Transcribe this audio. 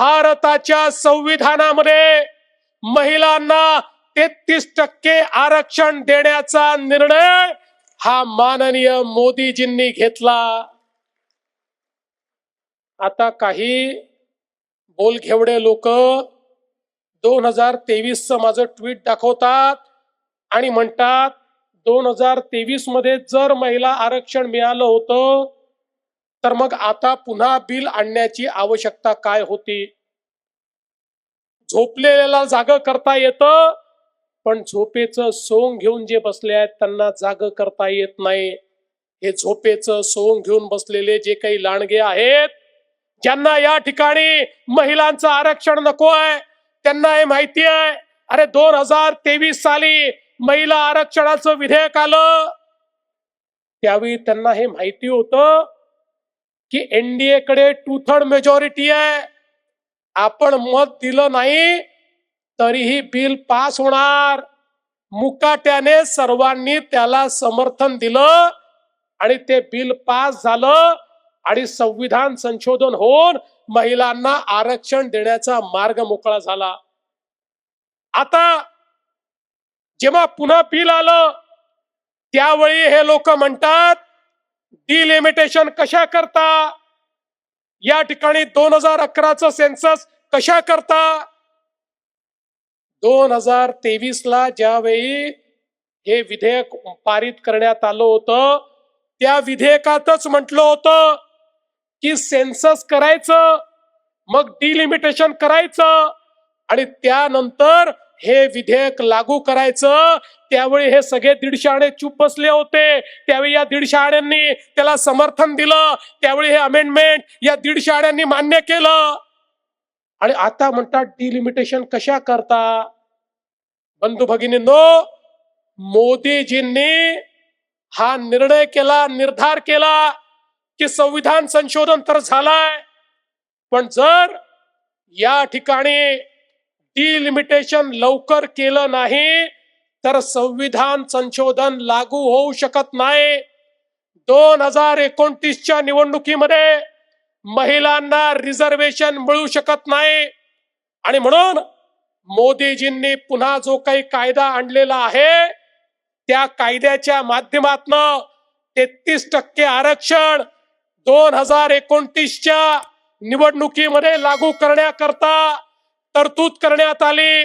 भारताच्या संविधानामध्ये महिलांना 33% आरक्षण देण्याचा निर्णय हा माननीय मोदीजींनी घेतला। आता काही बोलघेवडे लोक 2023 माझं ट्विट दाखवतात आणि म्हणतात 2023 मध्ये जर महिला आरक्षण मिळालं होतं तर मग आता पुन्हा बिल आणण्याची आवश्यकता काय होती। झोपलेल्याला जाग करता येतं, पण झोपेचं सोंग घेऊन जे बसले आहेत त्यांना जाग करता येत नाही। हे झोपेचं सोंग घेऊन बसलेले जे काही लांडगे आहेत, ज्यांना या ठिकाणी महिलांचं आरक्षण नको आहे, त्यांना हे माहिती आहे अरे 2023 साली महिला आरक्षणाचं विधेयक आलं, त्यावेळी त्यांना हे माहिती होतं की एनडीए कडे 2/3 मेजॉरिटी आहे, आपण मत दिलं नाही तरीही बिल पास होणार। मुकाट्याने सर्वांनी त्याला समर्थन दिलं आणि ते बिल पास झालं आणि संविधान संशोधन होऊन महिलांना आरक्षण देण्याचा मार्ग मोकळा झाला। आता जेव्हा पुन्हा बिल आलं त्यावेळी हे लोक म्हणतात डिलिमिटेशन कशा करता, या ठिकाणी 2011चं सेन्सस कशा करता। 2023 ला ज्यावेळी हे विधेयक पारित करण्यात आलं होतं त्या विधेयकातच म्हटलं होतं की सेन्सस करायचं, मग डिलिमिटेशन करायचं आणि त्यानंतर हे विधेयक लागू करायचं। त्यावेळी हे सगळे 150 आणे चूप बसले होते, त्यावेळी या 150 आण्यांनी त्याला समर्थन दिलं, त्यावेळी हे अमेंडमेंट या 150 आण्यांनी मान्य केलं आणि आता म्हणतात डिलिमिटेशन कशा करता। बंधू भगिनींनो, मोदीजींनी हा निर्णय केला, निर्धार केला की संविधान संशोधन तर झालाय, पण जर या ठिकाणी डिलिमिटेशन लवकर केलं नाही तर संविधान संशोधन लागू होऊ शकत नाही। 2029च्या निवडणुकीमध्ये महिलांना रिझर्वेशन मिळू शकत नाही आणि म्हणून मोदीजींनी पुन्हा जो काही कायदा आणलेला आहे त्या कायद्याच्या माध्यमातून 33% आरक्षण 2029च्या निवडणुकीमध्ये लागू करण्याकरता तरतूद करण्यात आली।